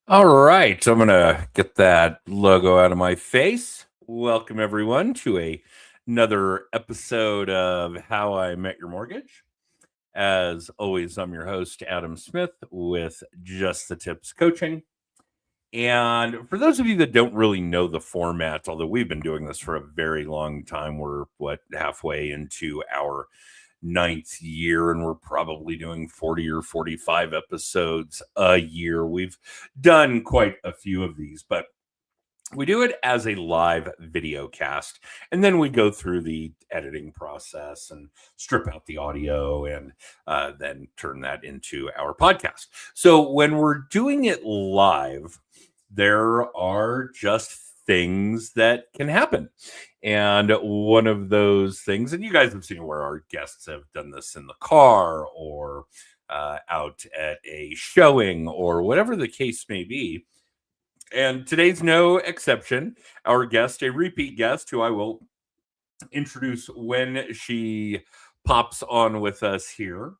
All right, so I'm gonna get that logo out of my face. Welcome everyone to another episode of How I Met Your Mortgage. As always, I'm your host, Adam Smith, with Just the Tips Coaching. And for those of you that don't really know the format, although we've been doing this for a very long time, we're halfway into our ninth year, and we're probably doing 40 or 45 episodes a year. We've done quite a few of these, but we do it as a live video cast, and then we go through the editing process and strip out the audio and then turn that into our podcast. So when we're doing it live, there are just things that can happen. And one of those things, and you guys have seen where our guests have done this in the car or out at a showing or whatever the case may be, and today's no exception. Our guest, a repeat guest who I will introduce when she pops on with us here,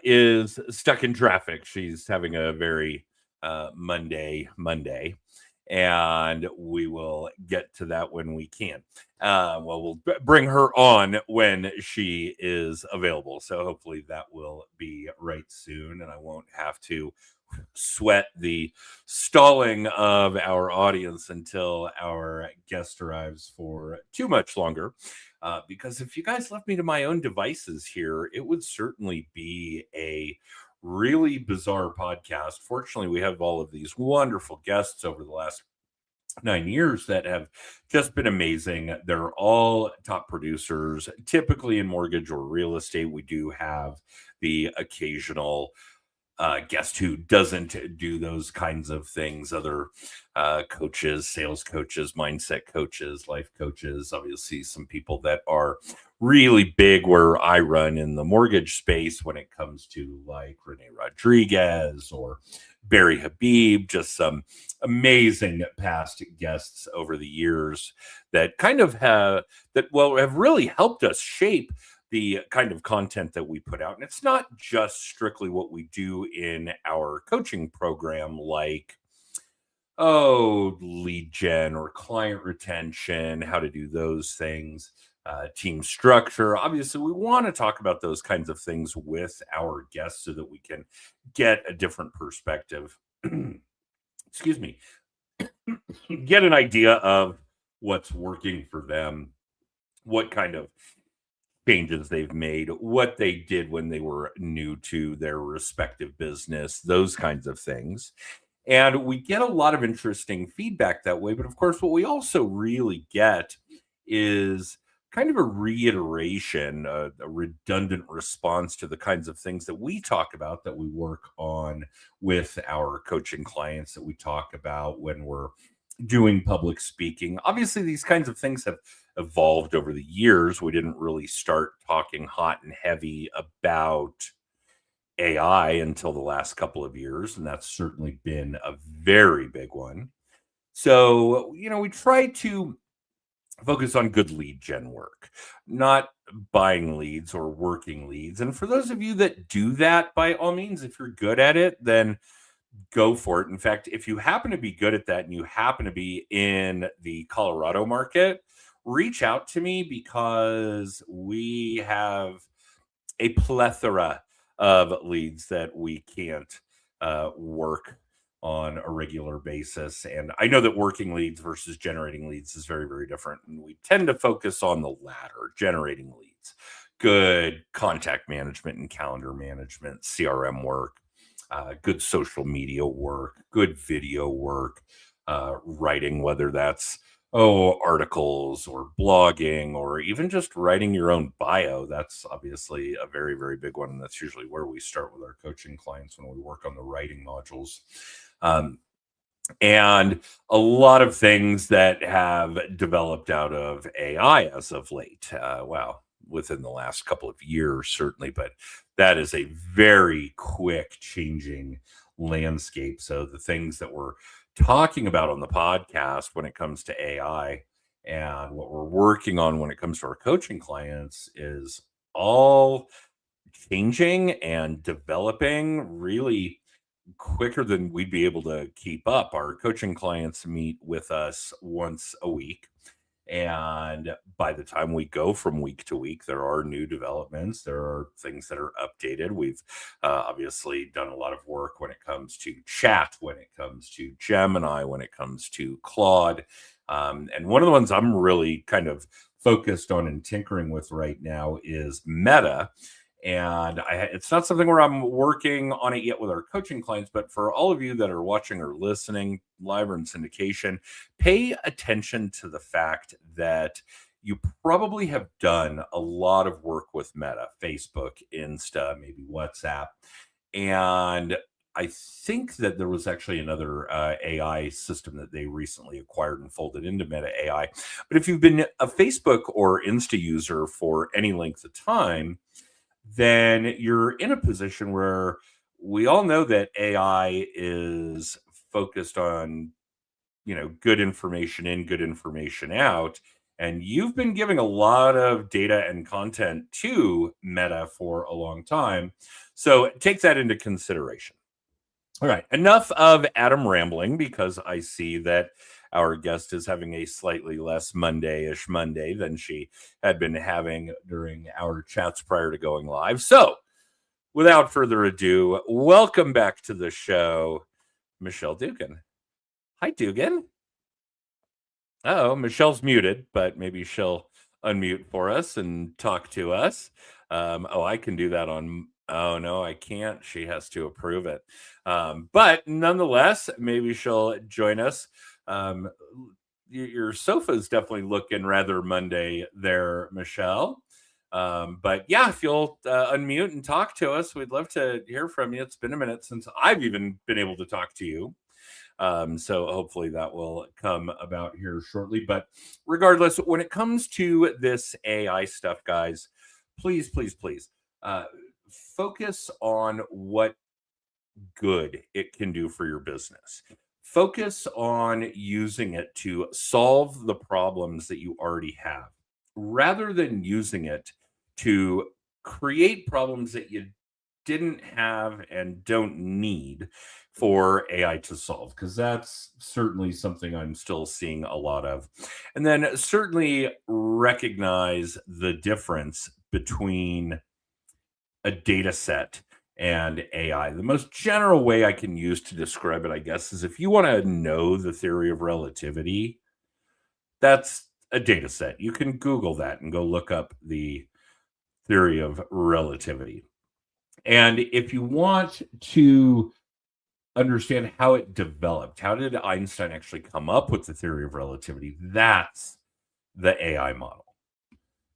is stuck in traffic. She's having a very Monday, and we will get to that when we can. We'll bring her on when she is available. So hopefully that will be right soon, and I won't have to sweat the stalling of our audience until our guest arrives for too much longer. Because if you guys left me to my own devices here, it would certainly be a really bizarre podcast. Fortunately, we have all of these wonderful guests over the last 9 years that have just been amazing. They're all top producers, typically in mortgage or real estate. We do have the occasional guest who doesn't do those kinds of things. Other coaches, sales coaches, mindset coaches, life coaches, obviously some people that are really big where I run in the mortgage space when it comes to like Rene Rodriguez or Barry Habib, just some amazing past guests over the years that kind of have really helped us shape the kind of content that we put out. And it's not just strictly what we do in our coaching program, like, lead gen or client retention, how to do those things, team structure. Obviously, we want to talk about those kinds of things with our guests so that we can get a different perspective. Excuse me. Get an idea of what's working for them, what kind of changes they've made, what they did when they were new to their respective business, those kinds of things. And we get a lot of interesting feedback that way. But of course, what we also really get is kind of a reiteration, a redundant response to the kinds of things that we talk about, that we work on with our coaching clients, that we talk about when we're doing public speaking. Obviously, these kinds of things have evolved over the years. We didn't really start talking hot and heavy about AI until the last couple of years, and that's certainly been a very big one. So, we try to focus on good lead gen work, not buying leads or working leads. And for those of you that do that, by all means, if you're good at it, then go for it. In fact, if you happen to be good at that and you happen to be in the Colorado market, reach out to me, because we have a plethora of leads that we can't work on a regular basis. And I know that working leads versus generating leads is very, very different. And we tend to focus on the latter, generating leads, good contact management and calendar management, CRM work, good social media work, good video work, writing, whether that's articles or blogging or even just writing your own bio. That's obviously a very, very big one. And that's usually where we start with our coaching clients when we work on the writing modules. And a lot of things that have developed out of AI as of late. Within the last couple of years, certainly, but that is a very quick changing landscape. So the things that we're talking about on the podcast when it comes to AI and what we're working on when it comes to our coaching clients is all changing and developing really quicker than we'd be able to keep up. Our coaching clients meet with us once a week. And by the time we go from week to week, there are new developments. There are things that are updated. We've obviously done a lot of work when it comes to chat, when it comes to Gemini, when it comes to Claude. And one of the ones I'm really kind of focused on and tinkering with right now is Meta. And it's not something where I'm working on it yet with our coaching clients, but for all of you that are watching or listening live or in syndication, pay attention to the fact that you probably have done a lot of work with Meta, Facebook, Insta, maybe WhatsApp. And I think that there was actually another AI system that they recently acquired and folded into Meta AI. But if you've been a Facebook or Insta user for any length of time, then you're in a position where we all know that AI is focused on, good information in, good information out. And you've been giving a lot of data and content to Meta for a long time. So take that into consideration. All right. Enough of Adam rambling, because I see that our guest is having a slightly less Monday-ish Monday than she had been having during our chats prior to going live. So without further ado, welcome back to the show, Michelle Dugan. Hi, Dugan. Oh, Michelle's muted, but maybe she'll unmute for us and talk to us. I can do that on... Oh, no, I can't. She has to approve it. But nonetheless, maybe she'll join us. Your sofa's definitely looking rather Monday there, Michelle. But yeah, if you'll unmute and talk to us, we'd love to hear from you. It's been a minute since I've even been able to talk to you. So hopefully that will come about here shortly. But regardless, when it comes to this AI stuff, guys, please, please, please focus on what good it can do for your business. Focus on using it to solve the problems that you already have, rather than using it to create problems that you didn't have and don't need for AI to solve, because that's certainly something I'm still seeing a lot of. And then certainly recognize the difference between a data set and AI. The most general way I can use to describe it, I guess, is if you want to know the theory of relativity, that's a data set. You can Google that and go look up the theory of relativity. And if you want to understand how it developed, how did Einstein actually come up with the theory of relativity, that's the AI model.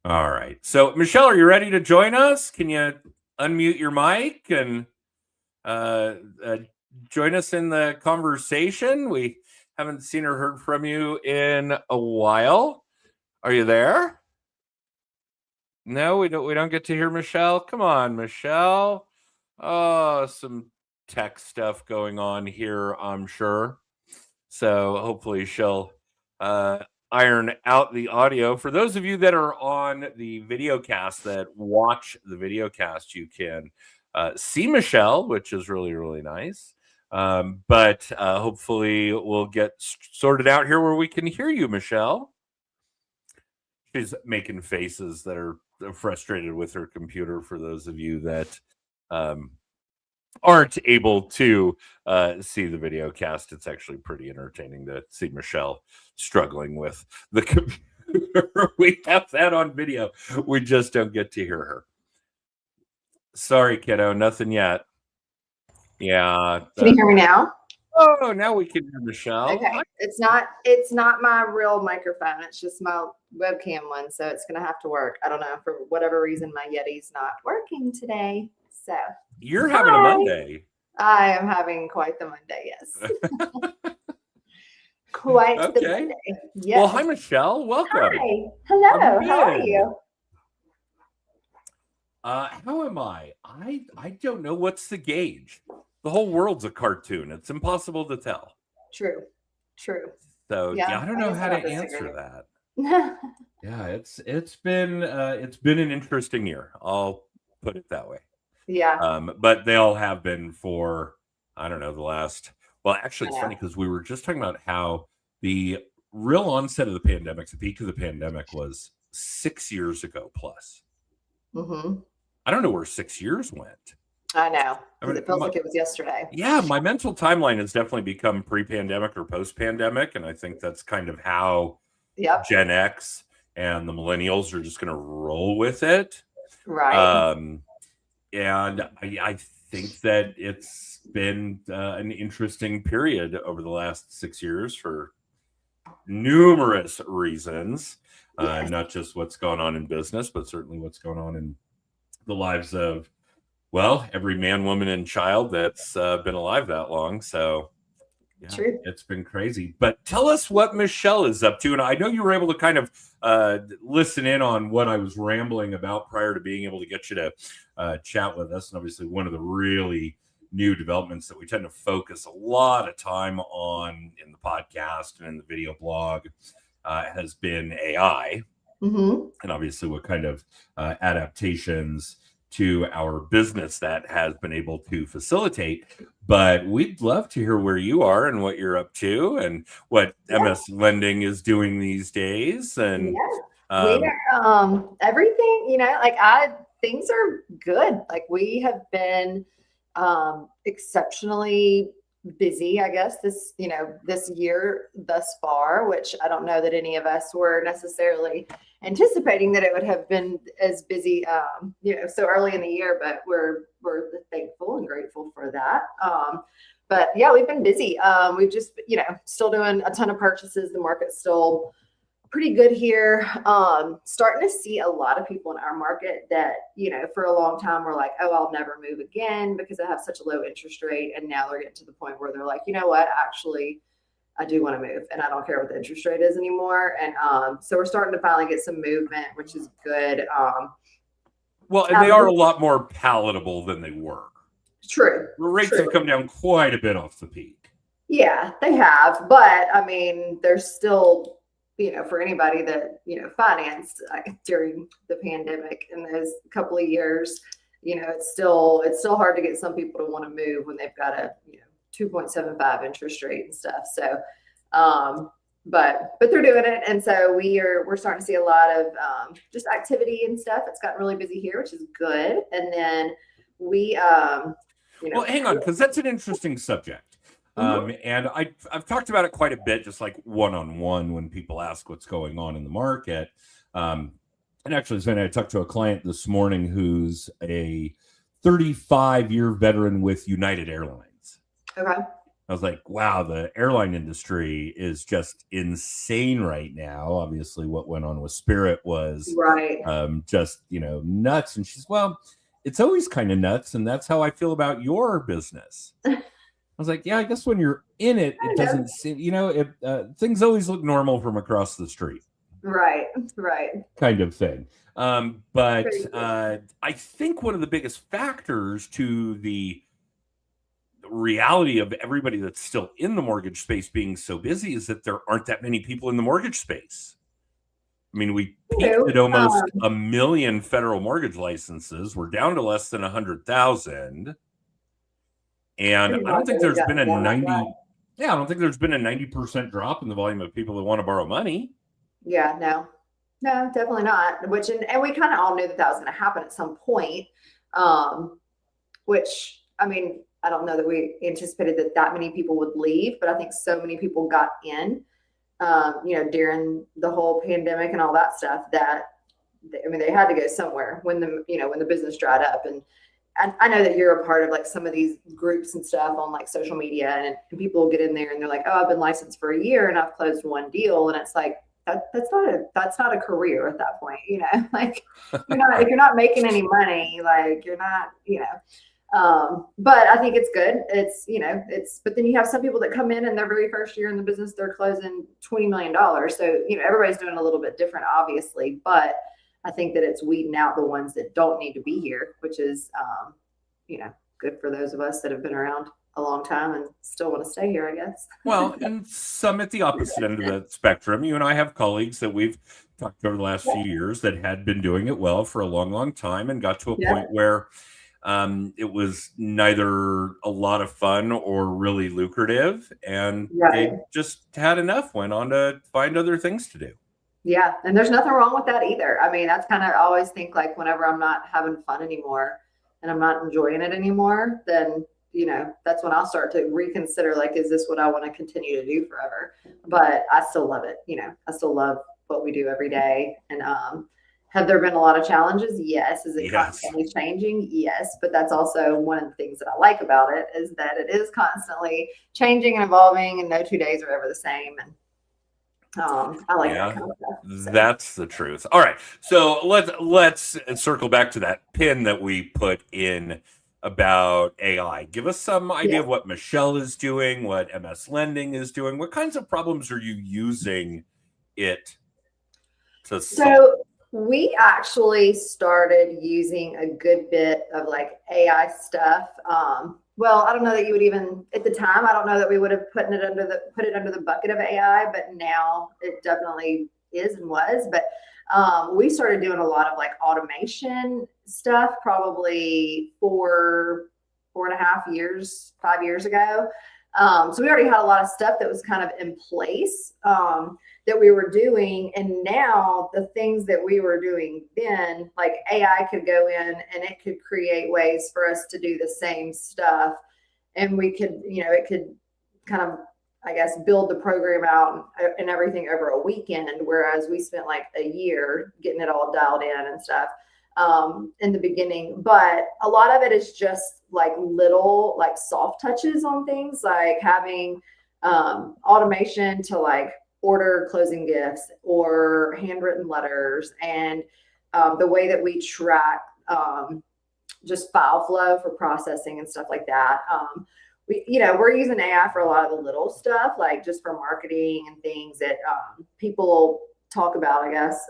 All right. So, Michelle, are you ready to join us? Can you unmute your mic and join us in the conversation? We haven't seen or heard from you in a while. Are you there? No, we don't get to hear Michelle. Come on, Michelle. Oh, some tech stuff going on here, I'm sure. So hopefully she'll iron out the audio. For those of you that are on the video cast, that watch the video cast, you can see Michelle, which is really, really nice. But hopefully we'll get sorted out here where we can hear you, Michelle. She's making faces that are frustrated with her computer, for those of you that aren't able to see the video cast. It's actually pretty entertaining to see Michelle struggling with the computer. We have that on video. We just don't get to hear her. Sorry, kiddo, nothing yet. Yeah. Can you hear me now? Oh, now we can hear Michelle. Okay. Hi. It's not my real microphone. It's just my webcam one. So it's gonna have to work. I don't know, for whatever reason my Yeti's not working today. So you're having a Monday. I am having quite the Monday, yes. Quite the Monday. Yes. Well, hi Michelle. Welcome. Hi. Hello. How are you? How am I? I don't know. What's the gauge? The whole world's a cartoon. It's impossible to tell. True. So yeah, I don't know how to answer that. Yeah, it's been an interesting year. I'll put it that way. Yeah. But they all have been for I don't know, actually, I it's know. funny because we were just talking about how the real onset of the pandemic, the peak of the pandemic was 6 years ago plus. Hmm. I don't know where 6 years went. I know, I because mean, it feels like it was yesterday. yeah, my mental timeline has definitely become pre-pandemic or post-pandemic, and I think that's kind of how Yep. Gen X and the millennials are just going to roll with it. Right. Um, and I think that it's been an interesting period over the last 6 years for numerous reasons, Yes. not just what's going on in business, but certainly what's going on in the lives of, well, every man, woman, and child that's been alive that long. So, yeah, True. it's been crazy. But tell us what Michelle is up to. And I know you were able to kind of listen in on what I was rambling about prior to being able to get you to chat with us. And obviously, one of the really new developments that we tend to focus a lot of time on in the podcast and in the video blog has been AI. Hmm. And obviously, what kind of adaptations to our business that has been able to facilitate. But we'd love to hear where you are and what you're up to and what Yeah. MS Lending is doing these days. And Yeah. We are everything, things are good. Like we have been exceptionally busy, I guess, this year thus far, which I don't know that any of us were necessarily anticipating that it would have been as busy so early in the year, but we're thankful and grateful for that. But yeah, we've been busy. We've just, still doing a ton of purchases. The market's still pretty good here. Starting to see a lot of people in our market that, for a long time were like, oh, I'll never move again because I have such a low interest rate. And now they're getting to the point where they're like, you know what, actually, I do want to move and I don't care what the interest rate is anymore. And so we're starting to finally get some movement, which is good. well, and they are a lot more palatable than they were. True. The rates have come down quite a bit off the peak. Yeah, they have. But I mean, there's still, for anybody that, financed during the pandemic in those couple of years, it's still hard to get some people to want to move when they've got a, 2.75 interest rate and stuff. So, but they're doing it. And so we're starting to see a lot of just activity and stuff. It's gotten really busy here, which is good. And then we, well, hang on, because that's an interesting subject. And I've talked about it quite a bit, just like one-on-one when people ask what's going on in the market. And actually, Sven, I talked to a client this morning who's a 35-year veteran with United Airlines. Okay. I was like, wow, the airline industry is just insane right now. Obviously, what went on with Spirit was right. Just, nuts. And she's, well, it's always kind of nuts. And that's how I feel about your business. I was like, yeah, I guess when you're in it, it doesn't seem, things always look normal from across the street. Right. Kind of thing. But I think one of the biggest factors to the reality of everybody that's still in the mortgage space being so busy is that there aren't that many people in the mortgage space. I mean, we peaked at almost 1 million federal mortgage licenses. We're down to less than 100,000. And I don't think there's been a 90% drop in the volume of people that want to borrow money. Yeah, no, definitely not. And we kind of all knew that was going to happen at some point. Which, I mean, I don't know that we anticipated that many people would leave, but I think so many people got in, during the whole pandemic and all that stuff that, they had to go somewhere when the business dried up. And I know that you're a part of like some of these groups and stuff on like social media, and people will get in there and they're like, oh, I've been licensed for a year and I've closed one deal. And it's like, that's not a career at that point, like if you're not making any money, like you're not, but I think it's good. But then you have some people that come in and their very first year in the business, they're closing $20 million. So, everybody's doing a little bit different, obviously, but I think that it's weeding out the ones that don't need to be here, which is, good for those of us that have been around a long time and still want to stay here, I guess. Well, and some at the opposite end of that spectrum. You and I have colleagues that we've talked over the last few years that had been doing it well for a long, long time and got to a point where It was neither a lot of fun or really lucrative, and Right. they just had enough, went on to find other things to do. Yeah. And there's nothing wrong with that either. I mean, that's kind of, I always think like whenever I'm not having fun anymore and I'm not enjoying it anymore, then, that's when I'll start to reconsider, like, is this what I want to continue to do forever? But I still love it. I still love what we do every day. And, have there been a lot of challenges? Yes. Is it Yes. constantly changing? Yes. But that's also one of the things that I like about it, is that it is constantly changing and evolving, and no 2 days are ever the same. And I like that kind of stuff. So. That's the truth. All right, so let's circle back to that pin that we put in about AI. Give us some idea of what Michelle is doing, what MS Lending is doing. What kinds of problems are you using it to solve? So we actually started using a good bit of like AI stuff. Well, I don't know that you would even at the time. I don't know that we would have put it under the bucket of AI, but now it definitely is and was. But we started doing a lot of like automation stuff probably 4.5 years, 5 years ago. So we already had a lot of stuff that was kind of in place that we were doing. And now the things that we were doing then, like AI could go in and it could create ways for us to do the same stuff. And we could, it could kind of, I guess, build the program out and everything over a weekend, whereas we spent like a year getting it all dialed in and stuff in the beginning. But a lot of it is just like little like soft touches on things, like having automation to like order closing gifts or handwritten letters, and the way that we track just file flow for processing and stuff like that. We're using AI for a lot of the little stuff, like just for marketing and things that people talk about, I guess.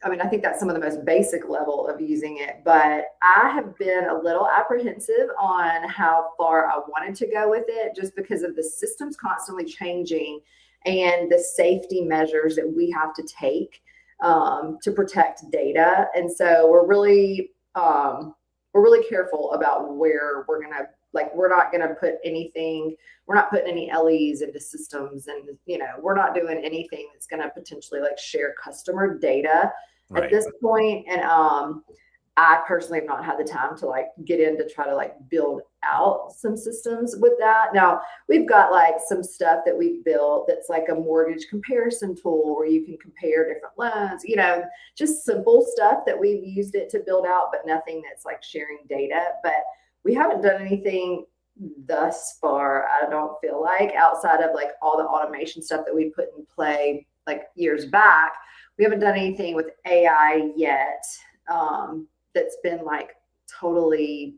I think that's some of the most basic level of using it, but I have been a little apprehensive on how far I wanted to go with it, just because of the systems constantly changing and the safety measures that we have to take to protect data. And so we're really careful about where we're going to, like, we're not going to put anything, we're not putting any LEs into systems, and, we're not doing anything that's going to potentially like share customer data at this point. And I personally have not had the time to like get in to try to like build out some systems with that. Now we've got like some stuff that we've built that's like a mortgage comparison tool where you can compare different loans, just simple stuff that we've used it to build out, but nothing that's like sharing data. But we haven't done anything thus far, I don't feel like, outside of like all the automation stuff that we put in play like years back. We haven't done anything with AI yet that's been like totally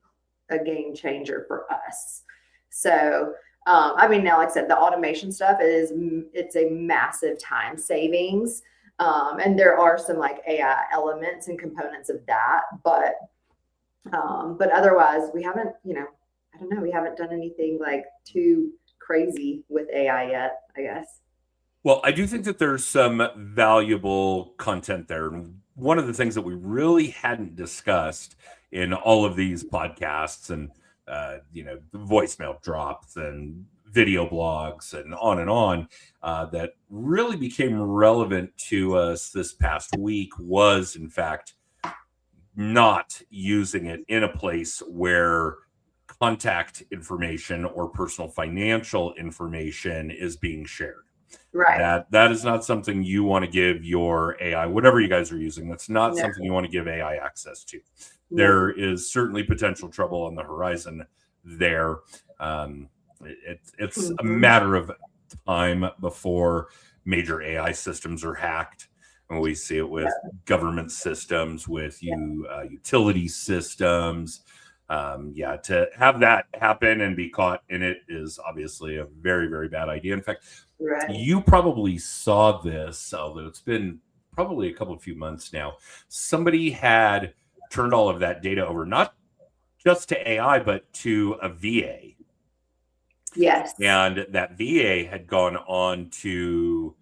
a game changer for us. So, now, like I said, the automation stuff it's a massive time savings. And there are some like AI elements and components of that, but otherwise we haven't, I don't know, we haven't done anything like too crazy with AI yet, I guess. Well, I do think that there's some valuable content there. And one of the things that we really hadn't discussed in all of these podcasts and, voicemail drops and video blogs and on, that really became relevant to us this past week was, in fact, not using it in a place where contact information or personal financial information is being shared. Right. That is not something you want to give your AI, whatever you guys are using. That's not something you want to give AI access to. There is certainly potential trouble on the horizon there. It's a matter of time before major AI systems are hacked. And we see it with government systems, with utility systems. To have that happen and be caught in it is obviously a very, very bad idea. In fact, you probably saw this, although it's been probably a few months now. Somebody had turned all of that data over, not just to AI, but to a VA. Yes. And that VA had gone on to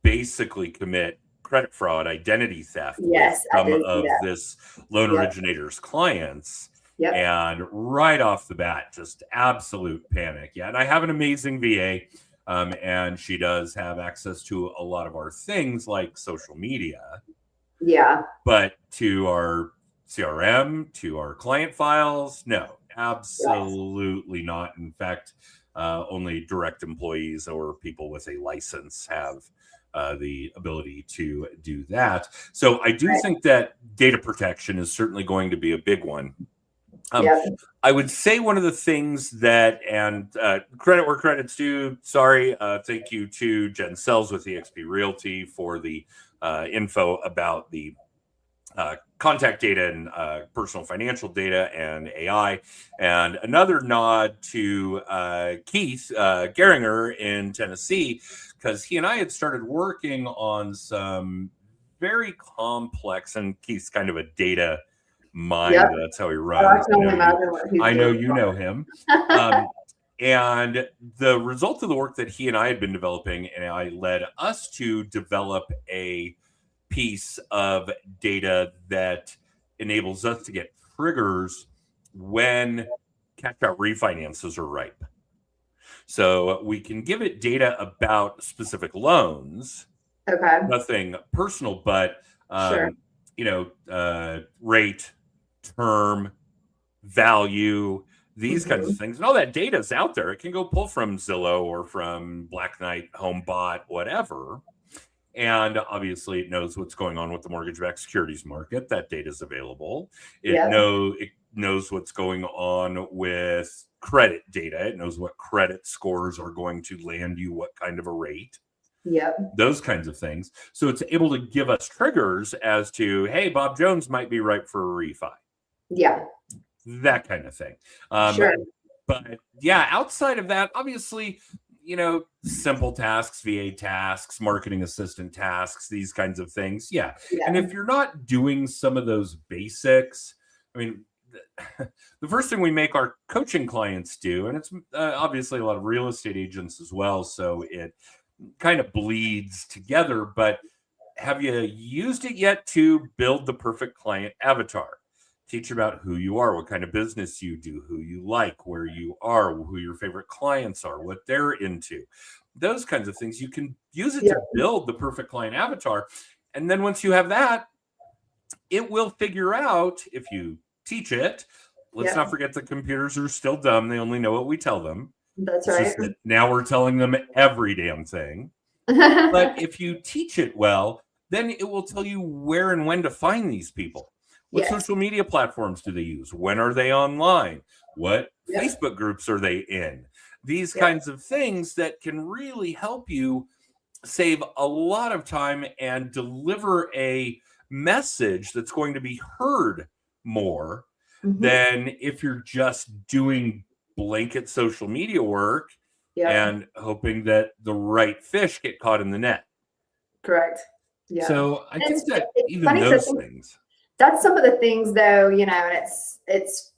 basically commit credit fraud, identity theft with some of this loan originator's clients. Yep. And right off the bat, just absolute panic. Yeah. And I have an amazing VA. And she does have access to a lot of our things like social media. Yeah. But to our CRM, to our client files, no, absolutely not. In fact, only direct employees or people with a license have the ability to do that. So I do think that data protection is certainly going to be a big one. I would say one of the things that, and credit where credit's due, thank you to Jen Sells with eXp Realty for the info about the contact data and personal financial data and AI. And another nod to Keith Geringer in Tennessee, because he and I had started working on some very complex, and Keith's kind of a data mind. Yep. That's how he runs. I know you know him. And the result of the work that he and I had been developing, and I led us to develop a piece of data that enables us to get triggers when cash out refinances are ripe. So we can give it data about specific loans. Okay. Nothing personal, but rate, term, value, these kinds of things. And all that data is out there. It can go pull from Zillow or from Black Knight, HomeBot, whatever. And obviously it knows what's going on with the mortgage-backed securities market. That data is available. It knows what's going on with credit data. It knows what credit scores are going to land you what kind of a rate. Those kinds of things. So it's able to give us triggers as to, hey, Bob Jones might be ripe for a refi. That kind of thing. But yeah, outside of that, obviously, simple tasks, VA tasks, marketing assistant tasks, these kinds of things. Yeah. And if you're not doing some of those basics, I mean, the first thing we make our coaching clients do, and it's obviously a lot of real estate agents as well, so it kind of bleeds together, but have you used it yet to build the perfect client avatar? Teach about who you are, what kind of business you do, who you like, where you are, who your favorite clients are, what they're into. Those kinds of things. You can use it to build the perfect client avatar. And then once you have that, it will figure out, if you teach it. Let's not forget that computers are still dumb. They only know what we tell them. That's right. Just that now we're telling them every damn thing. But if you teach it well, then it will tell you where and when to find these people. What social media platforms do they use? When are they online? What Facebook groups are they in? These kinds of things that can really help you save a lot of time and deliver a message that's going to be heard more than if you're just doing blanket social media work and hoping that the right fish get caught in the net. Correct. So I think that even those things. That's some of the things, though, and it's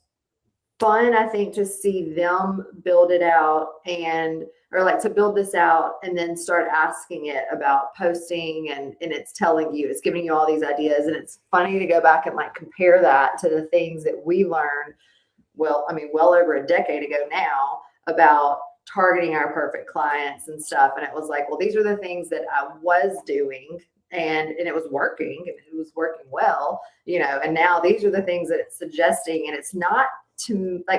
fun, I think, to see them build it out to build this out and then start asking it about posting and it's telling you, it's giving you all these ideas. And it's funny to go back and compare that to the things that we learned, well over a decade ago now, about targeting our perfect clients and stuff. And it was like, well, these are the things that I was doing. And it was working, and it was working well, and now these are the things that it's suggesting. And it's not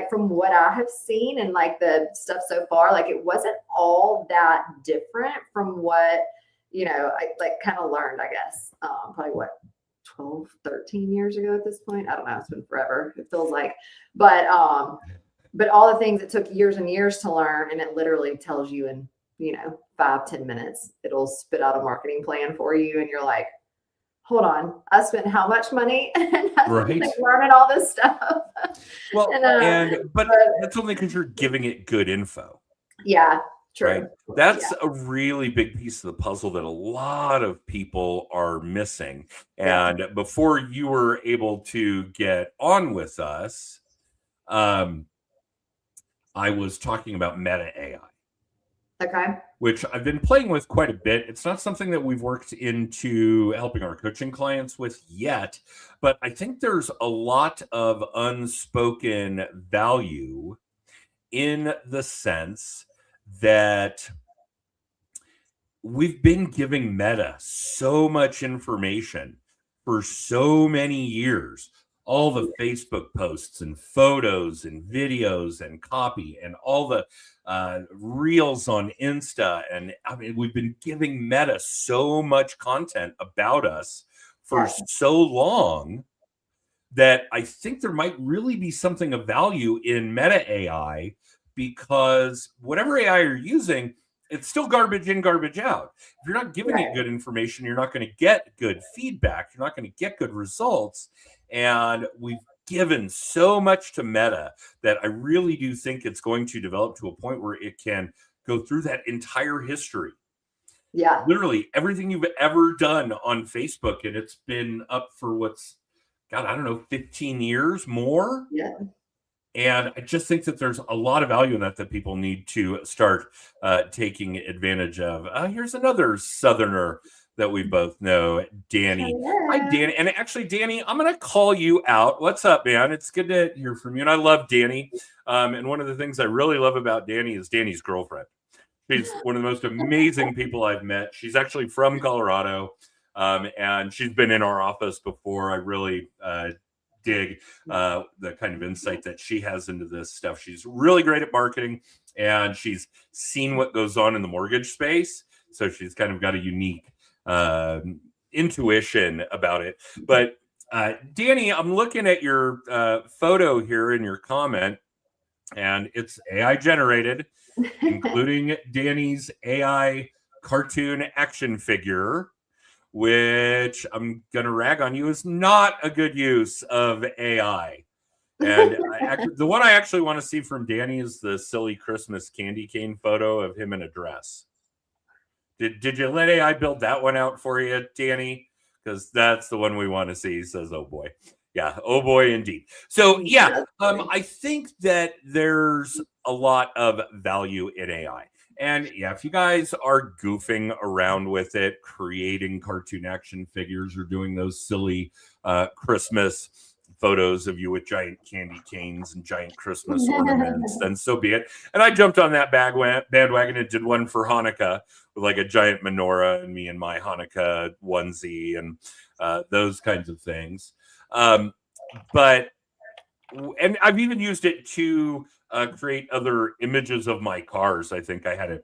from what I have seen and the stuff so far, it wasn't all that different from what, I kind of learned, I guess, probably 12, 13 years ago at this point. I don't know. It's been forever. It feels like, but all the things it took years and years to learn, and it literally tells you in 5-10 minutes, it'll spit out a marketing plan for you. And you're like, hold on, I spent how much money and learning all this stuff. Well, but that's only because you're giving it good info. Yeah, true. Right? That's a really big piece of the puzzle that a lot of people are missing. And before you were able to get on with us, I was talking about meta AI. Okay. which I've been playing with quite a bit. It's not something that we've worked into helping our coaching clients with yet, but I think there's a lot of unspoken value in the sense that we've been giving Meta so much information for so many years. All the Facebook posts and photos and videos and copy and all the reels on Insta. And I mean, we've been giving Meta so much content about us for so long that I think there might really be something of value in Meta AI, because whatever AI you're using, it's still garbage in, garbage out. If you're not giving it good information, you're not going to get good feedback. You're not going to get good results. And we've given so much to Meta that I really do think it's going to develop to a point where it can go through that entire history. Yeah. Literally everything you've ever done on Facebook. And it's been up for God, I don't know, 15 years more. Yeah. And I just think that there's a lot of value in that people need to start taking advantage of. Here's another Southerner that we both know, Danny. Hello. Hi, Danny. And actually, Danny, I'm going to call you out. What's up, man? It's good to hear from you. And I love Danny. And one of the things I really love about Danny is Danny's girlfriend. She's one of the most amazing people I've met. She's actually from Colorado. And she's been in our office before. I really dig the kind of insight that she has into this stuff. She's really great at marketing, and she's seen what goes on in the mortgage space. So she's kind of got a unique intuition about it. But Danny, I'm looking at your photo here in your comment, and it's AI generated, including Danny's AI cartoon action figure, which I'm going to rag on you is not a good use of AI. And the one I actually want to see from Danny is the silly Christmas candy cane photo of him in a dress. Did you let AI build that one out for you, Danny? Because that's the one we want to see. He says, oh boy. Yeah, oh boy, indeed. So yeah, I think that there's a lot of value in AI. And yeah, if you guys are goofing around with it, creating cartoon action figures or doing those silly Christmas photos of you with giant candy canes and giant Christmas ornaments, then so be it. And I jumped on that bandwagon and did one for Hanukkah with like a giant menorah and me in my Hanukkah onesie and those kinds of things. But I've even used it to create other images of my cars. I think I had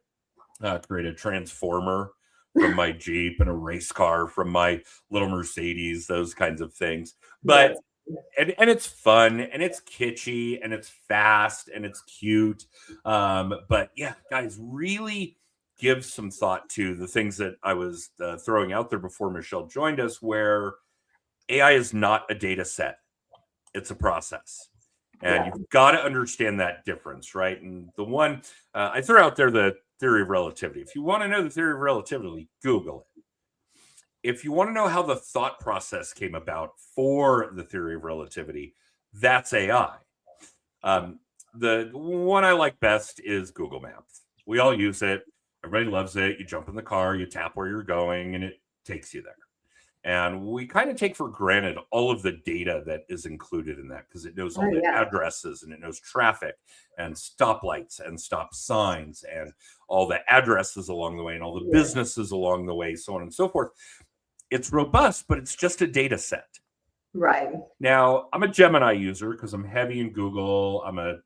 to create a transformer from my Jeep and a race car from my little Mercedes, those kinds of things. But and it's fun and it's kitschy and it's fast and it's cute. But yeah, guys, really give some thought to the things that I was throwing out there before Michelle joined us, where AI is not a data set. It's a process. And you've got to understand that difference, right? And the one I threw out there, the theory of relativity. If you want to know the theory of relativity, Google it. If you want to know how the thought process came about for the theory of relativity, that's AI. The one I like best is Google Maps. We all use it. Everybody loves it. You jump in the car, you tap where you're going, and it takes you there. And we kind of take for granted all of the data that is included in that, because it knows all the addresses and it knows traffic and stoplights and stop signs and all the addresses along the way and all the businesses along the way, so on and so forth. It's robust, but it's just a data set. Right. Now, I'm a Gemini user because I'm heavy in Google. I'm a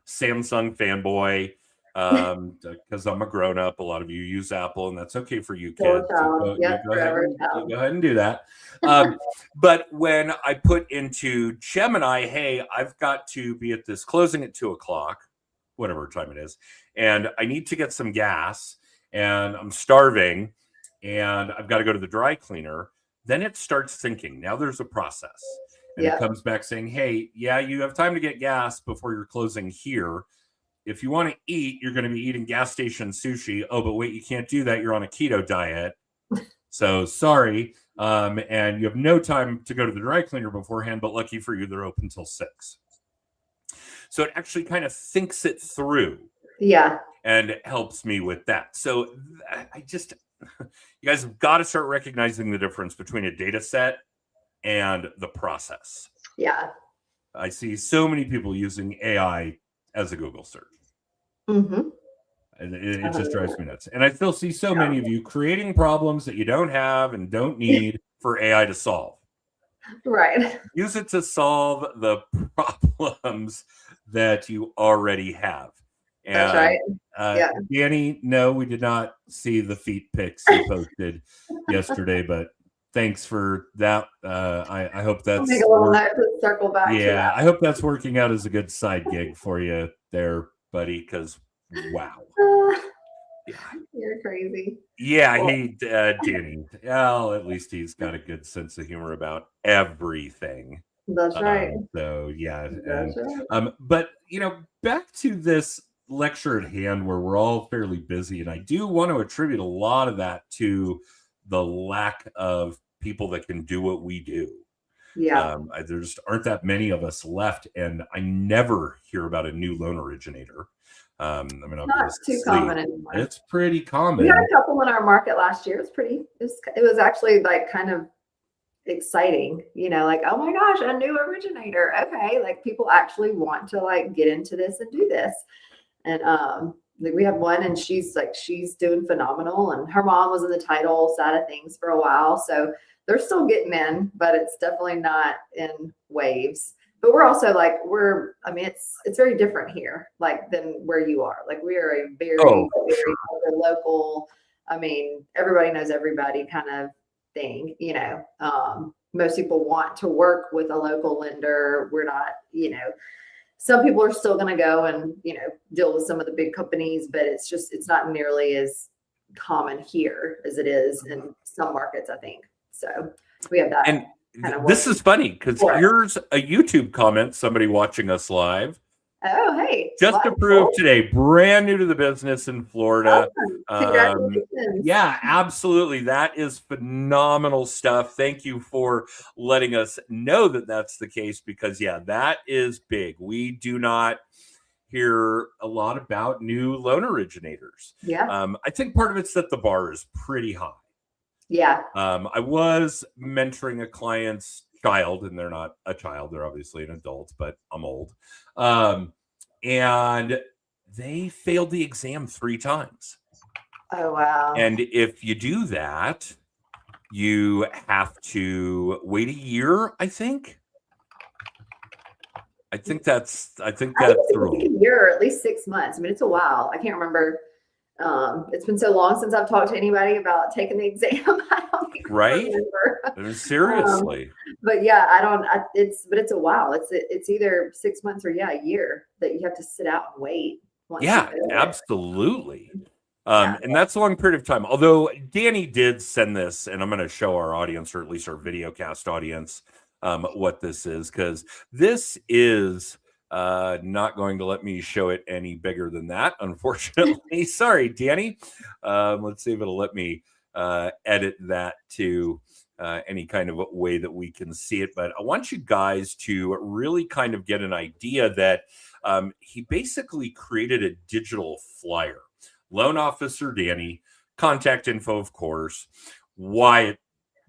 Samsung fanboy because I'm a grown up. A lot of you use Apple, and that's okay for you kids. So go ahead and do that. But when I put into Gemini, hey, I've got to be at this closing at 2:00, whatever time it is, and I need to get some gas, and I'm starving, and I've got to go to the dry cleaner. Then it starts thinking. Now there's a process, and it comes back saying, hey, yeah, you have time to get gas before you're closing here. If you want to eat, you're going to be eating gas station sushi. Oh, but wait, you can't do that. You're on a keto diet. So sorry. And you have no time to go to the dry cleaner beforehand, but lucky for you, they're open till 6. So it actually kind of thinks it through. Yeah. and helps me with that. So I just, you guys have got to start recognizing the difference between a data set and the process. Yeah. I see so many people using AI as a Google search. Mm-hmm. And it just drives me nuts. And I still see so many of you creating problems that you don't have and don't need for AI to solve. Right. Use it to solve the problems that you already have. And, that's right. Yeah. Danny, no, we did not see the feet pics you posted yesterday, but thanks for that. I hope that's I'll make a little note to circle back to yeah, that. I hope that's working out as a good side gig for you there, buddy, because wow. Yeah. You're crazy. Yeah, Danny. Well, at least he's got a good sense of humor about everything. That's right. So yeah, That's right. but back to this lecture at hand where we're all fairly busy, and I do want to attribute a lot of that to the lack of people that can do what we do. Yeah. There just aren't that many of us left, and I never hear about a new loan originator. I mean, Not obviously, too common anymore. it's pretty common. We had a couple in our market last year. It was actually like kind of exciting, like, oh my gosh, a new originator. Okay, like people actually want to like get into this and do this. And like we have one, and she's doing phenomenal, and her mom was in the title side of things for a while, so they're still getting in, but it's definitely not in waves. But we're also like it's very different here, like than where you are. Like we are a very local. I mean, everybody knows everybody kind of thing. Most people want to work with a local lender. We're not. Some people are still going to go and deal with some of the big companies, but it's not nearly as common here as it is in some markets, I think. So we have that. And this is funny because here's a YouTube comment, somebody watching us live. Oh, hey. Just approved today, brand new to the business in Florida. Congratulations. Yeah, absolutely. That is phenomenal stuff. Thank you for letting us know that that's the case because, yeah, that is big. We do not hear a lot about new loan originators. Yeah. I think part of it's that the bar is pretty high. Yeah. I was mentoring a client's child, and they're not a child, they're obviously an adult, but I'm old. And they failed the exam 3 times. Oh, wow. And if you do that, you have to wait a year, I think. I think that's the rule. A year, or at least 6 months. I mean, it's a while. I can't remember. It's been so long since I've talked to anybody about taking the exam. I don't even remember. Seriously. But yeah, it's a while. It's either 6 months or a year that you have to sit out and wait. Yeah, absolutely. And that's a long period of time. Although Danny did send this, and I'm going to show our audience, or at least our video cast audience, what this is, because this is not going to let me show it any bigger than that, unfortunately. Sorry, Danny. Let's see if it'll let me edit that to any kind of way that we can see it. But I want you guys to really kind of get an idea that he basically created a digital flyer. Loan officer Danny, contact info, of course, why it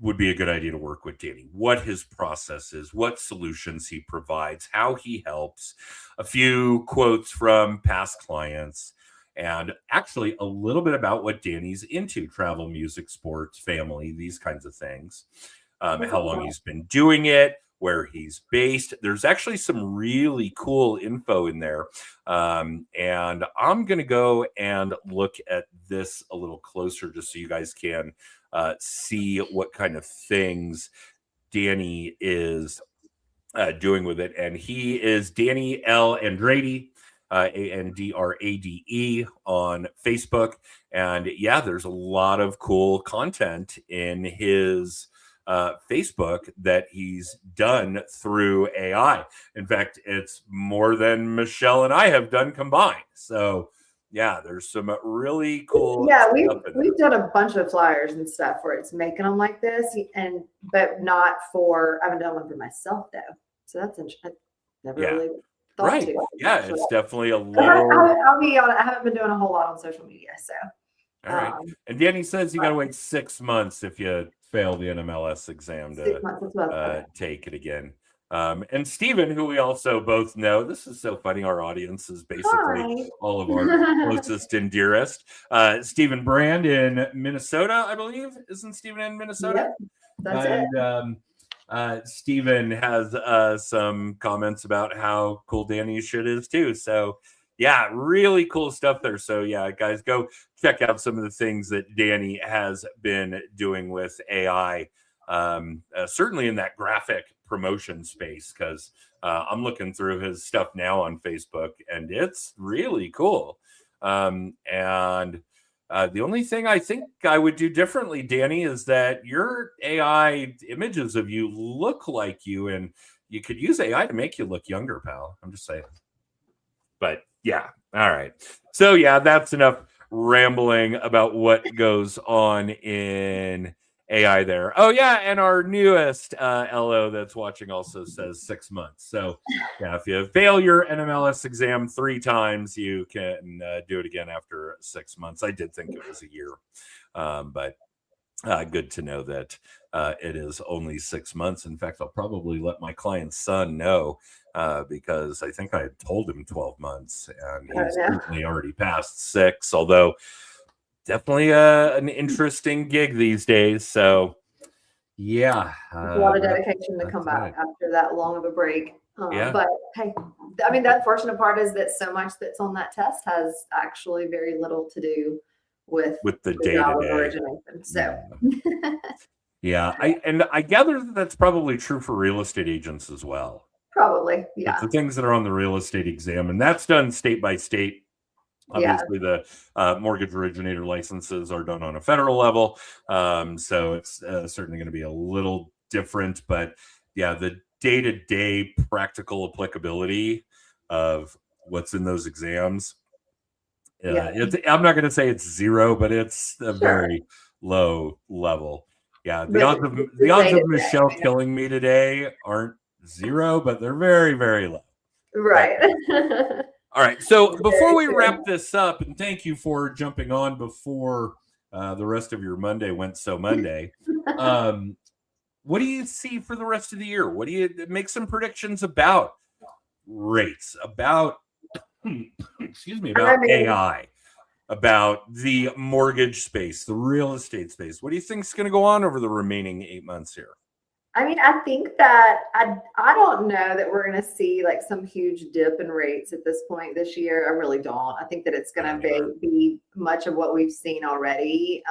would be a good idea to work with Danny, what his process is, what solutions he provides, how he helps, a few quotes from past clients, and actually a little bit about what Danny's into: travel, music, sports, family, these kinds of things, how long he's been doing it, where he's based. There's actually some really cool info in there. And I'm going to go and look at this a little closer just so you guys can see what kind of things Danny is doing with it. And he is Danny L. Andrade, Andrade on Facebook. And yeah, there's a lot of cool content in his Facebook that he's done through AI. In fact, it's more than Michelle and I have done combined. So yeah, there's some really cool. Yeah, we've done a bunch of flyers and stuff where it's making them like this, but not for. I haven't done one for myself though, so that's interesting. Never really thought Right. to. Yeah, Actually. it's definitely a But little. I'll be honest, I haven't been doing a whole lot on social media, so. All right. And Danny says you got to wait 6 months if you fail the NMLS exam 6 months, that's what I thought. take it again. And Stephen, who we also both know, this is so funny. Our audience is basically Hi. all of our closest and dearest. Stephen Brand in Minnesota, I believe. Isn't Stephen in Minnesota? Yep, that's And Stephen has some comments about how cool Danny's shit is too. So yeah, really cool stuff there. So yeah, guys, go check out some of the things that Danny has been doing with AI. Certainly in that graphic promotion space, because I'm looking through his stuff now on Facebook, and it's really cool. And the only thing I think I would do differently, Danny, is that your AI images of you look like you, and you could use AI to make you look younger, pal. I'm just saying. But yeah, all right. So yeah, that's enough rambling about what goes on in AI there. Oh yeah, and our newest LO that's watching also says 6 months. So yeah, if you fail your NMLS exam 3 times, you can do it again after 6 months. I did think it was a year, but good to know that it is only 6 months. In fact, I'll probably let my client's son know because I think I had told him 12 months, and he's certainly already past 6, although definitely an interesting gig these days. So yeah, a lot of dedication to come back after that long of a break. Yeah. But hey, I mean, the unfortunate part is that so much that's on that test has actually very little to do with the day-to-day origination. So yeah, I gather that that's probably true for real estate agents as well. Probably, yeah. But the things that are on the real estate exam, and that's done state by state. Obviously, the mortgage originator licenses are done on a federal level, so it's certainly going to be a little different. But yeah, the day-to-day practical applicability of what's in those exams, I'm not going to say it's 0, but it's a very low level. Yeah, the odds of Michelle killing me today aren't 0, but they're very, very low. Right. All right. So before we wrap this up, and thank you for jumping on before the rest of your Monday went so Monday. What do you see for the rest of the year? What do you make some predictions about rates, about excuse me, about AI, about the mortgage space, the real estate space? What do you think is going to go on over the remaining 8 months here? I mean, I think that I don't know that we're going to see like some huge dip in rates at this point this year. I really don't. I think that it's going to be much of what we've seen already.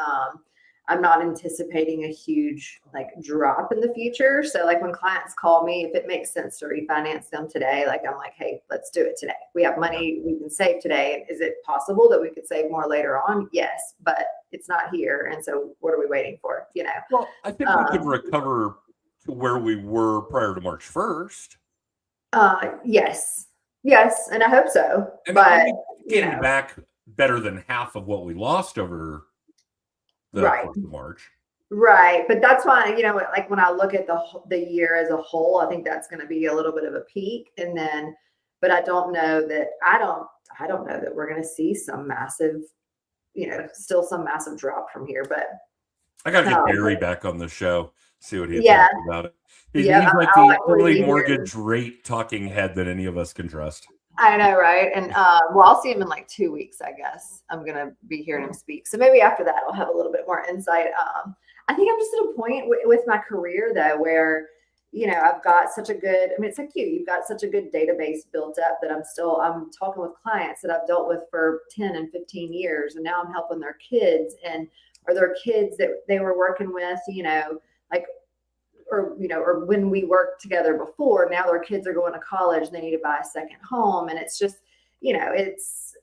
I'm not anticipating a huge like drop in the future. So like when clients call me, if it makes sense to refinance them today, like I'm like, hey, let's do it today. We have money we can save today. Is it possible that we could save more later on? Yes, but it's not here. And so what are we waiting for? You know? Well, I think we could recover to where we were prior to March 1st. Yes. And I hope so. I mean, getting back better than half of what we lost over the course of March. Right. But that's why, like when I look at the year as a whole, I think that's going to be a little bit of a peak. And then, but I don't know that know that we're going to see some massive, still some massive drop from here, but I got to get Barry back on the show. See what he thinks about it. He's like the only mortgage rate talking head that any of us can trust. I know, right? And I'll see him in like 2 weeks, I guess. I'm going to be hearing him speak. So maybe after that, I'll have a little bit more insight. I think I'm just at a point with my career, though, where, I've got such a good, it's like you've got such a good database built up that I'm talking with clients that I've dealt with for 10 and 15 years. And now I'm helping their kids or their kids that they were working with, or when we worked together before, now their kids are going to college and they need to buy a second home. And it's just, it's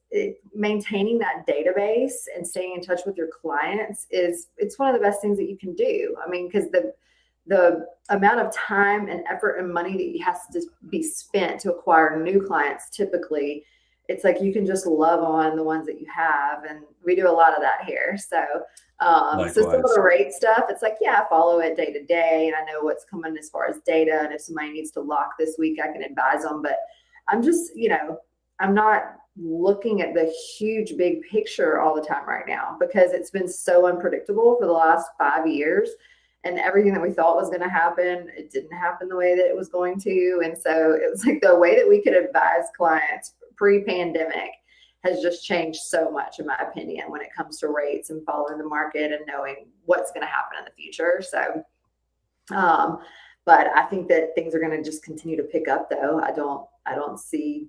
maintaining that database and staying in touch with your clients it's one of the best things that you can do. I mean, because the amount of time and effort and money that has to be spent to acquire new clients, typically, it's like you can just love on the ones that you have. And we do a lot of that here. So so some of the rate stuff, it's like, I follow it day to day and I know what's coming as far as data. And if somebody needs to lock this week, I can advise them. But I'm just, I'm not looking at the huge big picture all the time right now because it's been so unpredictable for the last 5 years. And everything that we thought was going to happen, it didn't happen the way that it was going to. And so it was like the way that we could advise clients pre-pandemic has just changed so much, in my opinion, when it comes to rates and following the market and knowing what's going to happen in the future. So, but I think that things are going to just continue to pick up, though. I don't see,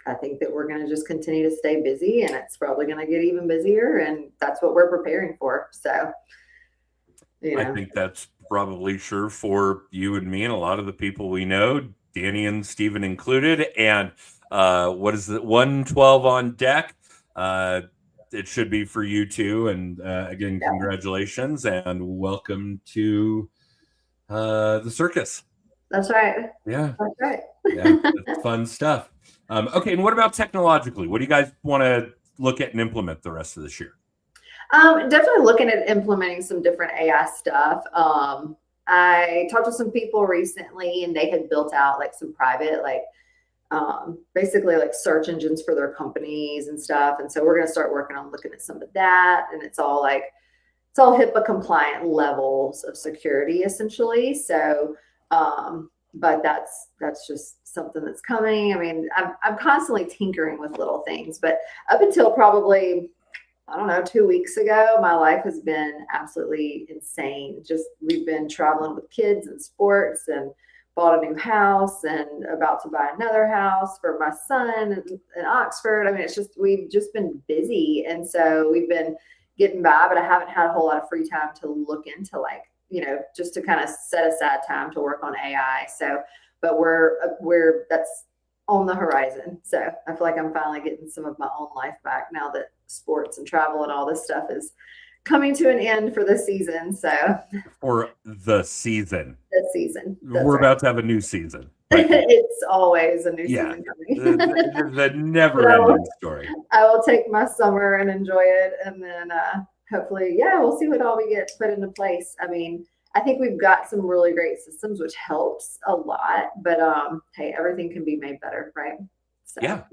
I think that we're going to just continue to stay busy, and it's probably going to get even busier, and that's what we're preparing for. So, I think that's probably sure for you and me and a lot of the people we know, Danny and Steven included. And what is it, 112 on deck? It should be for you too. And again, congratulations and welcome to the circus. That's right. Yeah. That's right. Yeah, that's fun stuff. Okay, and what about technologically? What do you guys want to look at and implement the rest of this year? Definitely looking at implementing some different AI stuff. I talked to some people recently, and they had built out like some private, basically like search engines for their companies and stuff. And so we're going to start working on looking at some of that. And it's all HIPAA compliant levels of security, essentially. So, but that's just something that's coming. I mean, I'm constantly tinkering with little things, but up until probably, I don't know, 2 weeks ago, my life has been absolutely insane. We've been traveling with kids and sports and bought a new house and about to buy another house for my son in Oxford. I mean, we've just been busy. And so we've been getting by, but I haven't had a whole lot of free time to look into just to kind of set aside time to work on AI. So, but that's on the horizon. So I feel like I'm finally getting some of my own life back now that sports and travel and all this stuff is coming to an end for the season. So for the season, we're about to have a new season. It's always a new season coming. the never-ending story. I will take my summer and enjoy it, and then hopefully, we'll see what all we get put into place. I mean, I think we've got some really great systems, which helps a lot. But hey, everything can be made better, right? So, yeah.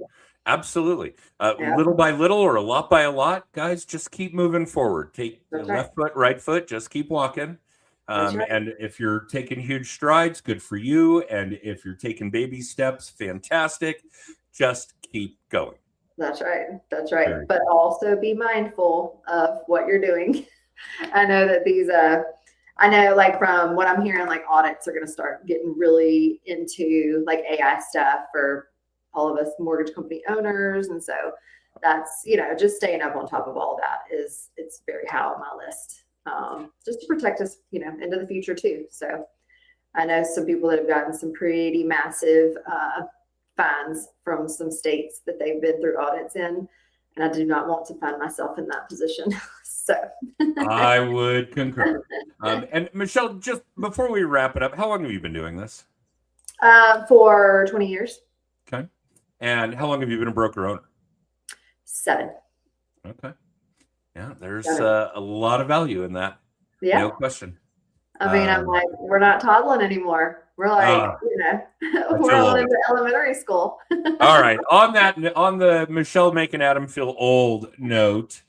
Absolutely. Little by little or a lot by a lot, guys, just keep moving forward. Take the left foot, right foot, just keep walking. And if you're taking huge strides, good for you. And if you're taking baby steps, fantastic. Just keep going. That's right. That's right. But also be mindful of what you're doing. I know that from what I'm hearing, like audits are going to start getting really into like AI stuff for all of us mortgage company owners. And so that's, just staying up on top of all that it's very high on my list, just to protect us, into the future too. So I know some people that have gotten some pretty massive fines from some states that they've been through audits in. And I do not want to find myself in that position. So I would concur. And Michelle, just before we wrap it up, how long have you been doing this? For 20 years. Okay. And how long have you been a broker owner? 7. Okay. Yeah, there's a lot of value in that. Yeah. No question. I mean, I'm like, we're not toddling anymore. We're like, we're all into elementary school. All right. On the Michelle making Adam feel old note,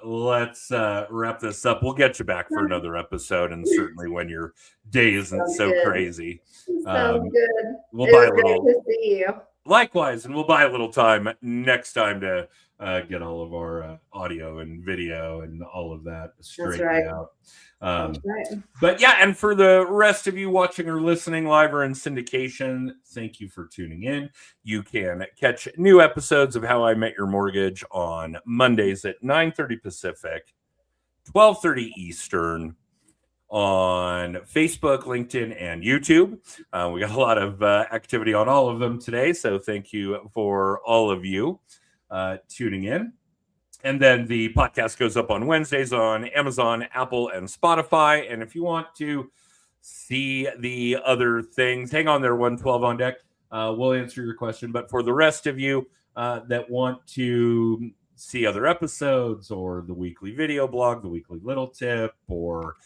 let's wrap this up. We'll get you back for another episode, and certainly when your day isn't so crazy. Sounds good. We'll buy a little. Great to see you. Likewise, and we'll buy a little time next time to get all of our audio and video and all of that straightened out. But yeah, and for the rest of you watching or listening live or in syndication, thank you for tuning in. You can catch new episodes of How I Met Your Mortgage on Mondays at 9:30 Pacific, 12:30 Eastern, on Facebook, LinkedIn, and YouTube. We got a lot of activity on all of them today, so thank you for all of you tuning in. And then the podcast goes up on Wednesdays on Amazon, Apple, and Spotify. And if you want to see the other things, hang on there, 112 on deck. We'll answer your question. But for the rest of you that want to see other episodes or the weekly video blog, the weekly little tip, or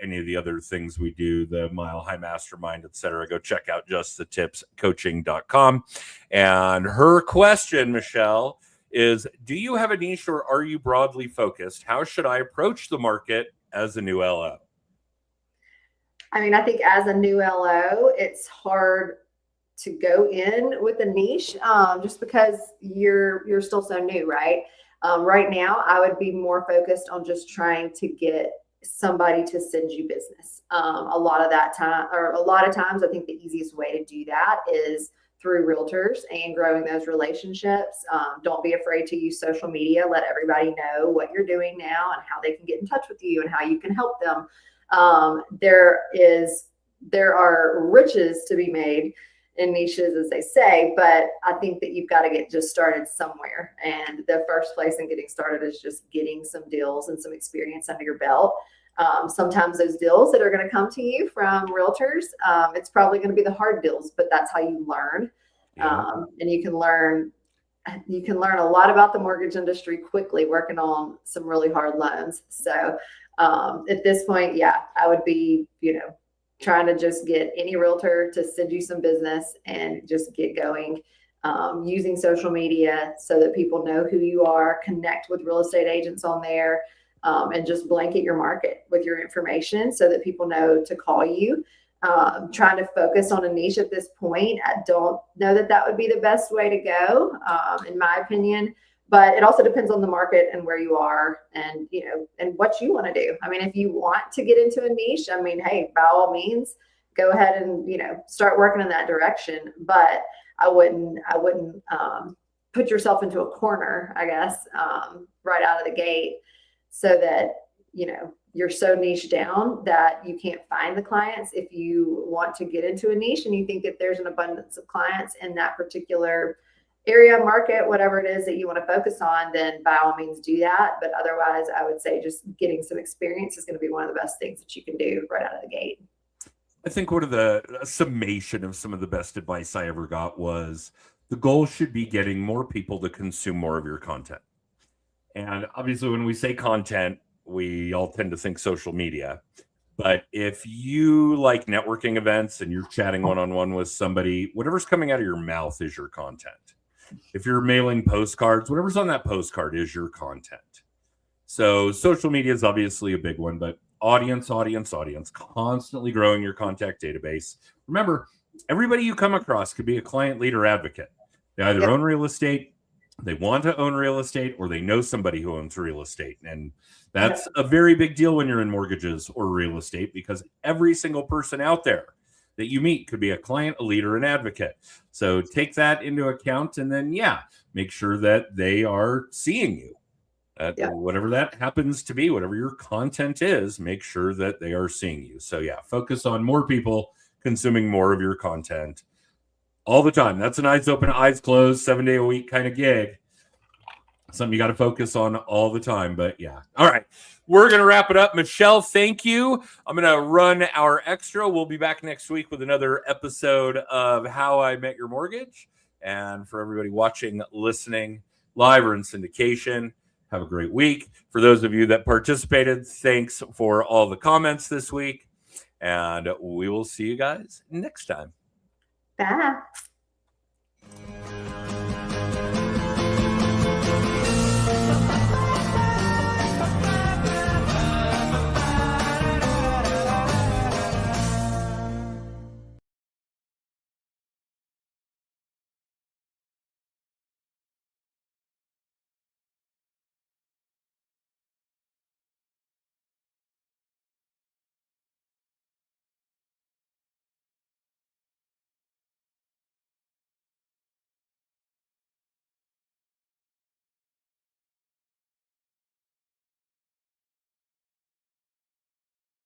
any of the other things we do, the Mile High Mastermind, etc., go check out justthetipscoaching.com. And her question, Michelle, is, do you have a niche or are you broadly focused? How should I approach the market as a new LO? I mean, I think as a new LO, it's hard to go in with a niche just because you're still so new, right? Right now, I would be more focused on just trying to get somebody to send you business. A lot of times, I think the easiest way to do that is through realtors and growing those relationships. Don't be afraid to use social media. Let everybody know what you're doing now and how they can get in touch with you and how you can help them. There are riches to be made in niches, as they say, but I think that you've got to get just started somewhere. And the first place in getting started is just getting some deals and some experience under your belt. Sometimes those deals that are going to come to you from realtors, it's probably going to be the hard deals, but that's how you learn. And you can learn a lot about the mortgage industry quickly working on some really hard loans. So at this point, yeah, I would be, trying to just get any realtor to send you some business and just get going, using social media so that people know who you are, connect with real estate agents on there, and just blanket your market with your information so that people know to call you. Trying to focus on a niche at this point, I don't know that would be the best way to go, in my opinion. But it also depends on the market and where you are and, and what you want to do. I mean, if you want to get into a niche, I mean, hey, by all means, go ahead and, start working in that direction. But I wouldn't put yourself into a corner, I guess, right out of the gate so that, you're so niche down that you can't find the clients. If you want to get into a niche and you think that there's an abundance of clients in that particular area, market, whatever it is that you want to focus on, then by all means do that. But otherwise, I would say just getting some experience is going to be one of the best things that you can do right out of the gate. I think one of the summation of some of the best advice I ever got was the goal should be getting more people to consume more of your content. And obviously, when we say content, we all tend to think social media. But if you like networking events and you're chatting one-on-one with somebody, whatever's coming out of your mouth is your content. If you're mailing postcards, whatever's on that postcard is your content. So social media is obviously a big one, but audience, constantly growing your contact database. Remember, everybody you come across could be a client lead or advocate. They either own real estate, they want to own real estate, or they know somebody who owns real estate. And that's a very big deal when you're in mortgages or real estate, because every single person out there that you meet could be a client, a leader, an advocate. So take that into account, and then, make sure that they are seeing you. Whatever that happens to be, whatever your content is, make sure that they are seeing you. So focus on more people consuming more of your content all the time. That's an eyes open, eyes closed, 7 day a week kind of gig. Something you got to focus on all the time. But all right, we're going to wrap it up. Michelle, thank you. I'm going to run our extra. We'll be back next week with another episode of How I Met Your Mortgage. And for everybody watching, listening, live or in syndication, have a great week. For those of you that participated, thanks for all the comments this week. And we will see you guys next time. Bye.